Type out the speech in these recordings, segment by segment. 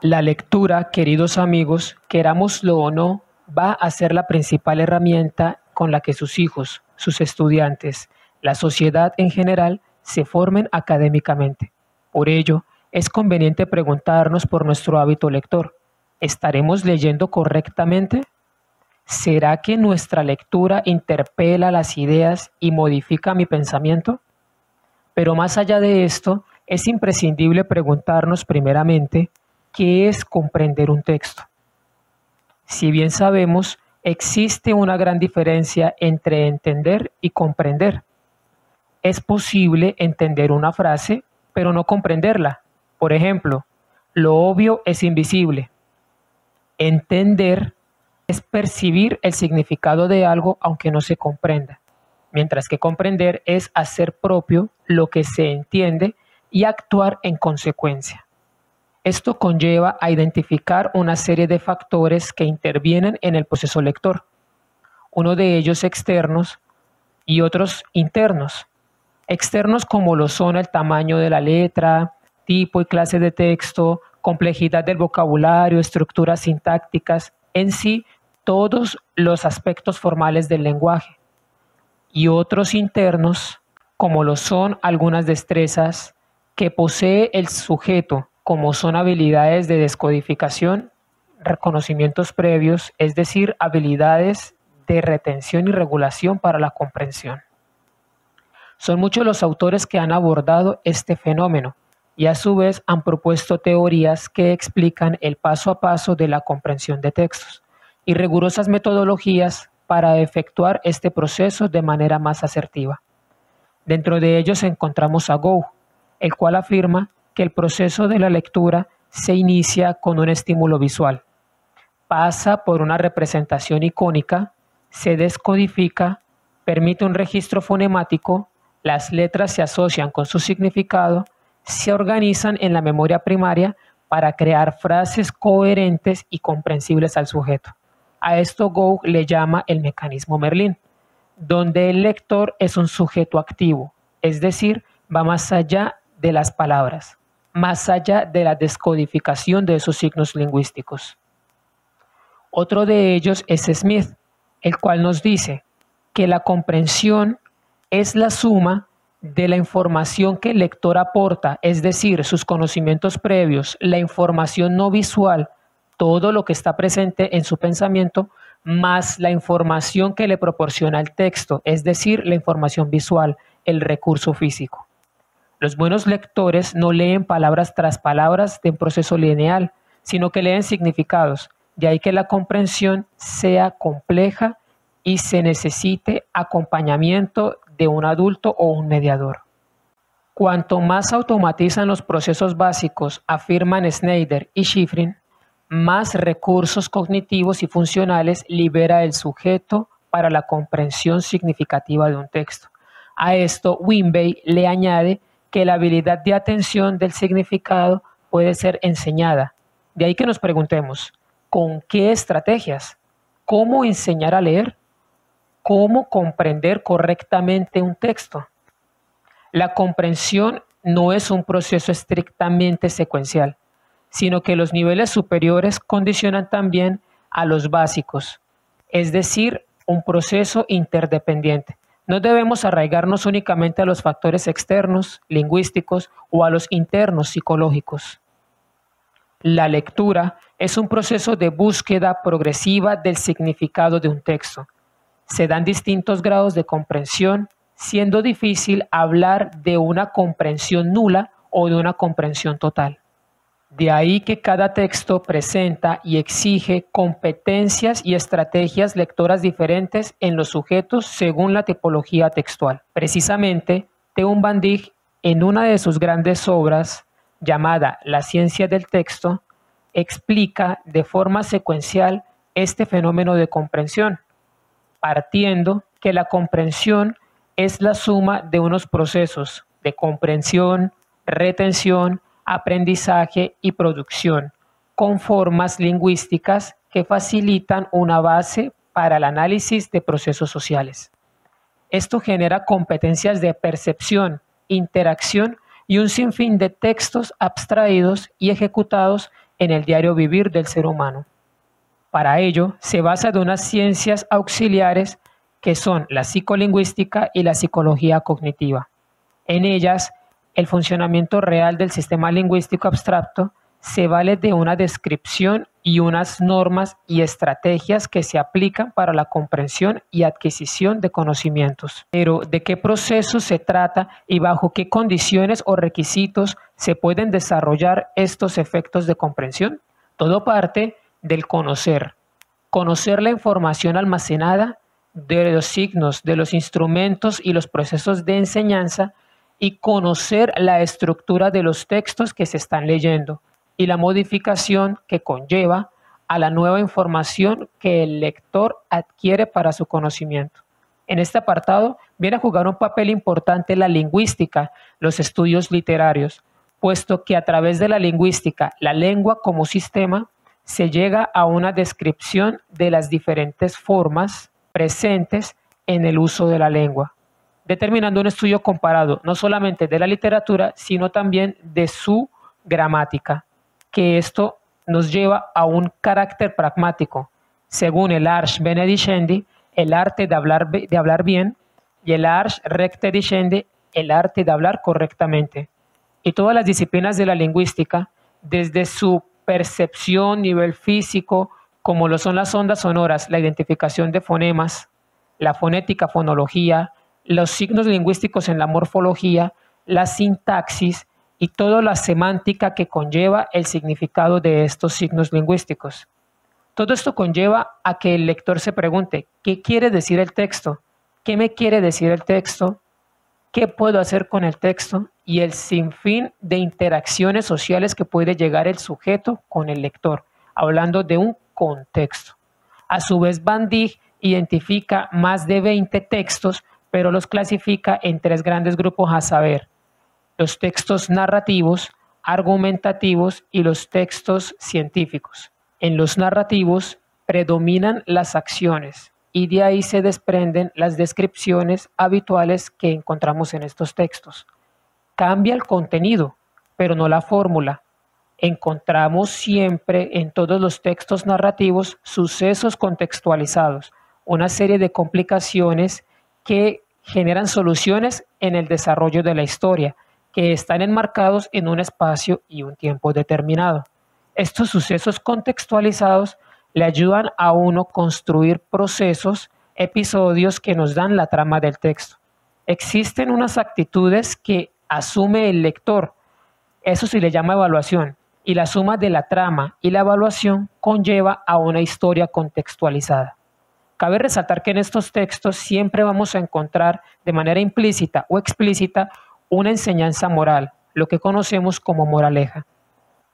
La lectura, queridos amigos, querámoslo o no, va a ser la principal herramienta con la que sus hijos, sus estudiantes, la sociedad en general, se formen académicamente. Por ello, es conveniente preguntarnos por nuestro hábito lector. ¿Estaremos leyendo correctamente? ¿Será que nuestra lectura interpela las ideas y modifica mi pensamiento? Pero más allá de esto, es imprescindible preguntarnos primeramente, ¿qué es comprender un texto? Si bien sabemos, existe una gran diferencia entre entender y comprender. Es posible entender una frase, pero no comprenderla. Por ejemplo, lo obvio es invisible. Entender es percibir el significado de algo aunque no se comprenda, mientras que comprender es hacer propio lo que se entiende y actuar en consecuencia. Esto conlleva a identificar una serie de factores que intervienen en el proceso lector, uno de ellos externos y otros internos. Externos como lo son el tamaño de la letra, tipo y clase de texto, complejidad del vocabulario, estructuras sintácticas, en sí todos los aspectos formales del lenguaje. Y otros internos como lo son algunas destrezas que posee el sujeto, como son habilidades de descodificación, reconocimientos previos, es decir, habilidades de retención y regulación para la comprensión. Son muchos los autores que han abordado este fenómeno y a su vez han propuesto teorías que explican el paso a paso de la comprensión de textos y rigurosas metodologías para efectuar este proceso de manera más asertiva. Dentro de ellos encontramos a Gough, el cual afirma que el proceso de la lectura se inicia con un estímulo visual, pasa por una representación icónica, se descodifica, permite un registro fonemático, las letras se asocian con su significado, se organizan en la memoria primaria para crear frases coherentes y comprensibles al sujeto. A esto Gough le llama el mecanismo Merlín, donde el lector es un sujeto activo, es decir, va más allá de las palabras, más allá de la descodificación de esos signos lingüísticos. Otro de ellos es Smith, el cual nos dice que la comprensión es la suma de la información que el lector aporta, es decir, sus conocimientos previos, la información no visual, todo lo que está presente en su pensamiento, más la información que le proporciona el texto, es decir, la información visual, el recurso físico. Los buenos lectores no leen palabras tras palabras de un proceso lineal, sino que leen significados, de ahí que la comprensión sea compleja y se necesite acompañamiento de un adulto o un mediador. Cuanto más automatizan los procesos básicos, afirman Snyder y Shiffrin, más recursos cognitivos y funcionales libera el sujeto para la comprensión significativa de un texto. A esto, Winbay le añade que la habilidad de atención del significado puede ser enseñada. De ahí que nos preguntemos, ¿con qué estrategias? ¿Cómo enseñar a leer? ¿Cómo comprender correctamente un texto? La comprensión no es un proceso estrictamente secuencial, sino que los niveles superiores condicionan también a los básicos, es decir, un proceso interdependiente. No debemos arraigarnos únicamente a los factores externos, lingüísticos, o a los internos, psicológicos. La lectura es un proceso de búsqueda progresiva del significado de un texto. Se dan distintos grados de comprensión, siendo difícil hablar de una comprensión nula o de una comprensión total. De ahí que cada texto presenta y exige competencias y estrategias lectoras diferentes en los sujetos según la tipología textual. Precisamente, Teun Van Dijk, en una de sus grandes obras, llamada La ciencia del texto, explica de forma secuencial este fenómeno de comprensión, partiendo que la comprensión es la suma de unos procesos de comprensión, retención, aprendizaje y producción, con formas lingüísticas que facilitan una base para el análisis de procesos sociales. Esto genera competencias de percepción, interacción y un sinfín de textos abstraídos y ejecutados en el diario vivir del ser humano. Para ello, se basa en unas ciencias auxiliares que son la psicolingüística y la psicología cognitiva. En ellas, el funcionamiento real del sistema lingüístico abstracto se vale de una descripción y unas normas y estrategias que se aplican para la comprensión y adquisición de conocimientos. Pero, ¿de qué proceso se trata y bajo qué condiciones o requisitos se pueden desarrollar estos efectos de comprensión? Todo parte del conocer. Conocer la información almacenada, de los signos, de los instrumentos y los procesos de enseñanza, y conocer la estructura de los textos que se están leyendo y la modificación que conlleva a la nueva información que el lector adquiere para su conocimiento. En este apartado viene a jugar un papel importante la lingüística, los estudios literarios, puesto que a través de la lingüística, la lengua como sistema, se llega a una descripción de las diferentes formas presentes en el uso de la lengua, determinando un estudio comparado no solamente de la literatura, sino también de su gramática, que esto nos lleva a un carácter pragmático. Según el Ars Benedicenti, el arte de hablar bien, y el Ars Recte Dicendi, el arte de hablar correctamente. Y todas las disciplinas de la lingüística, desde su percepción, nivel físico, como lo son las ondas sonoras, la identificación de fonemas, la fonética, fonología, los signos lingüísticos en la morfología, la sintaxis y toda la semántica que conlleva el significado de estos signos lingüísticos. Todo esto conlleva a que el lector se pregunte, ¿qué quiere decir el texto? ¿Qué me quiere decir el texto? ¿Qué puedo hacer con el texto? Y el sinfín de interacciones sociales que puede llegar el sujeto con el lector, hablando de un contexto. A su vez, Van Dijk identifica más de 20 textos, pero los clasifica en 3 grandes grupos, a saber, los textos narrativos, argumentativos y los textos científicos. En los narrativos predominan las acciones y de ahí se desprenden las descripciones habituales que encontramos en estos textos. Cambia el contenido, pero no la fórmula. Encontramos siempre en todos los textos narrativos sucesos contextualizados, una serie de complicaciones que generan soluciones en el desarrollo de la historia, que están enmarcados en un espacio y un tiempo determinado. Estos sucesos contextualizados le ayudan a uno construir procesos, episodios que nos dan la trama del texto. Existen unas actitudes que asume el lector, eso se le llama evaluación, y la suma de la trama y la evaluación conlleva a una historia contextualizada. Cabe resaltar que en estos textos siempre vamos a encontrar de manera implícita o explícita una enseñanza moral, lo que conocemos como moraleja.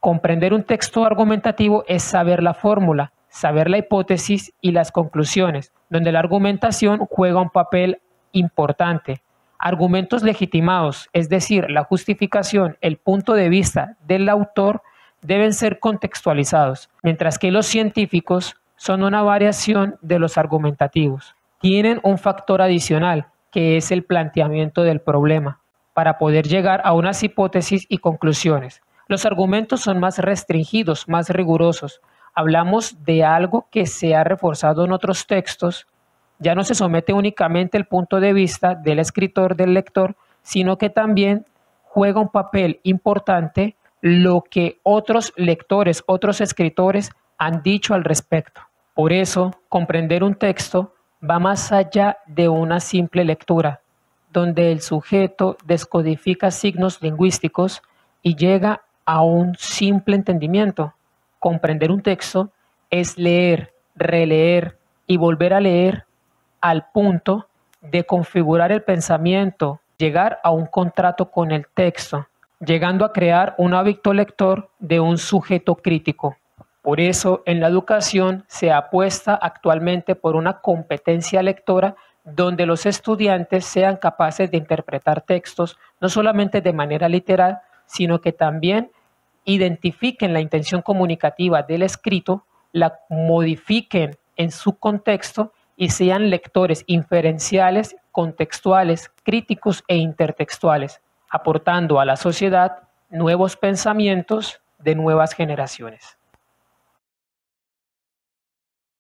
Comprender un texto argumentativo es saber la fórmula, saber la hipótesis y las conclusiones, donde la argumentación juega un papel importante. Argumentos legitimados, es decir, la justificación, el punto de vista del autor, deben ser contextualizados, mientras que los científicos son una variación de los argumentativos. Tienen un factor adicional, que es el planteamiento del problema, para poder llegar a unas hipótesis y conclusiones. Los argumentos son más restringidos, más rigurosos. Hablamos de algo que se ha reforzado en otros textos. Ya no se somete únicamente el punto de vista del escritor, del lector, sino que también juega un papel importante lo que otros lectores, otros escritores han dicho al respecto. Por eso, comprender un texto va más allá de una simple lectura, donde el sujeto descodifica signos lingüísticos y llega a un simple entendimiento. Comprender un texto es leer, releer y volver a leer al punto de configurar el pensamiento, llegar a un contrato con el texto, llegando a crear un hábito lector de un sujeto crítico. Por eso, en la educación se apuesta actualmente por una competencia lectora donde los estudiantes sean capaces de interpretar textos no solamente de manera literal, sino que también identifiquen la intención comunicativa del escrito, la modifiquen en su contexto y sean lectores inferenciales, contextuales, críticos e intertextuales, aportando a la sociedad nuevos pensamientos de nuevas generaciones.